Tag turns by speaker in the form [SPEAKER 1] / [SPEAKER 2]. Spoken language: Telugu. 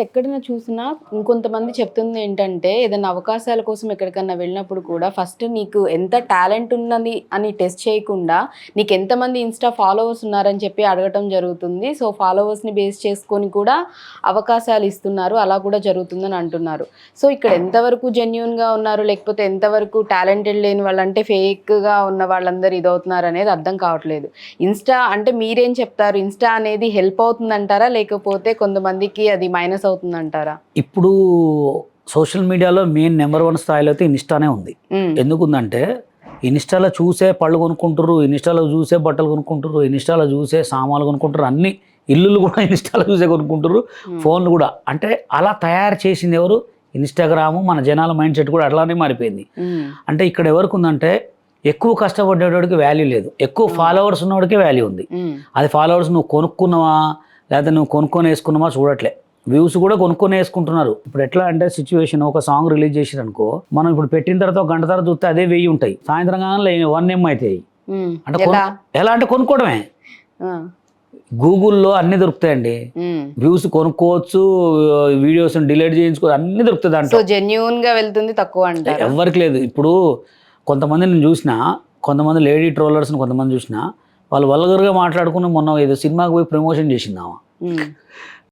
[SPEAKER 1] ఎక్కడైనా చూసినా ఇంకొంతమంది చెప్తుంది ఏంటంటే ఏదైనా అవకాశాల కోసం ఎక్కడికన్నా వెళ్ళినప్పుడు కూడా ఫస్ట్ నీకు ఎంత టాలెంట్ ఉన్నది అని టెస్ట్ చేయకుండా నీకు ఎంతమంది ఇన్స్టా ఫాలోవర్స్ ఉన్నారని చెప్పి అడగటం జరుగుతుంది. సో ఫాలోవర్స్ని బేస్ చేసుకొని కూడా అవకాశాలు ఇస్తున్నారు, అలా కూడా జరుగుతుందని అంటున్నారు. సో ఇక్కడ ఎంతవరకు జెన్యున్గా ఉన్నారు, లేకపోతే ఎంతవరకు టాలెంటెడ్ లేని వాళ్ళు అంటే ఫేక్గా ఉన్న వాళ్ళందరూ ఇదవుతున్నారు అనేది అర్థం కావట్లేదు. ఇన్స్టా అంటే మీరేం చెప్తారు? ఇన్స్టా అనేది హెల్ప్ అవుతుందంటారా, లేకపోతే కొంతమందికి అది మైనస్ అవుతుందంటారా?
[SPEAKER 2] ఇప్పుడు సోషల్ మీడియాలో మెయిన్ నెంబర్ 1 స్థాయిలో అయితే ఇన్స్టానే ఉంది. ఎందుకుందంటే ఇన్స్టాలో చూసే పళ్ళు కొనుక్కుంటారు, ఇన్స్టాలో చూసే బట్టలు కొనుక్కుంటారు, ఇన్స్టాలో చూసే సామాన్లు కొనుక్కుంటారు, అన్ని ఇల్లులు కూడా ఇన్స్టాలో చూసే కొనుక్కుంటారు, ఫోన్లు కూడా. అంటే అలా తయారు చేసింది ఎవరు? ఇన్స్టాగ్రాము. మన జనాల మైండ్ సెట్ కూడా అట్లానే మారిపోయింది. అంటే ఇక్కడ ఎవరికి ఉందంటే ఎక్కువ కష్టపడేవాడికి వాల్యూ లేదు, ఎక్కువ ఫాలోవర్స్ ఉన్నవాడికి వాల్యూ ఉంది. అది ఫాలోవర్స్ నువ్వు కొనుక్కున్నావా లేకపోతే నువ్వు కొనుక్కొని వేసుకున్నావా చూడట్లే. వ్యూస్ కూడా కొనుక్కొని వేసుకుంటున్నారు. ఇప్పుడు ఎట్లా అంటే సిచ్యువేషన్, ఒక సాంగ్ రిలీజ్ చేసారు అనుకో, మనం ఇప్పుడు పెట్టిన తర్వాత ఒక గంట తర్వాత చూస్తే అదే 1000 ఉంటాయి, సాయంత్రం కానీ 1M అవుతాయి. అంటే ఎలా అంటే కొనుక్కోవడమే. గూగుల్లో అన్ని దొరుకుతాయండి, వ్యూస్ కొనుక్కోవచ్చు, వీడియోస్ డిలీట్ చేయించుకో, అన్ని దొరుకుతాయి దాంట్లో.
[SPEAKER 1] జెన్యూన్ గా వెళ్తుంది తక్కువ అంటే
[SPEAKER 2] ఎవరికి లేదు. ఇప్పుడు కొంతమంది నేను చూసిన, కొంతమంది లేడీ ట్రోలర్స్ని కొంతమంది చూసిన, వాళ్ళు వల్గర్గా మాట్లాడుకుని మొన్న ఏదో సినిమాకి పోయి ప్రమోషన్ చేసిందామా.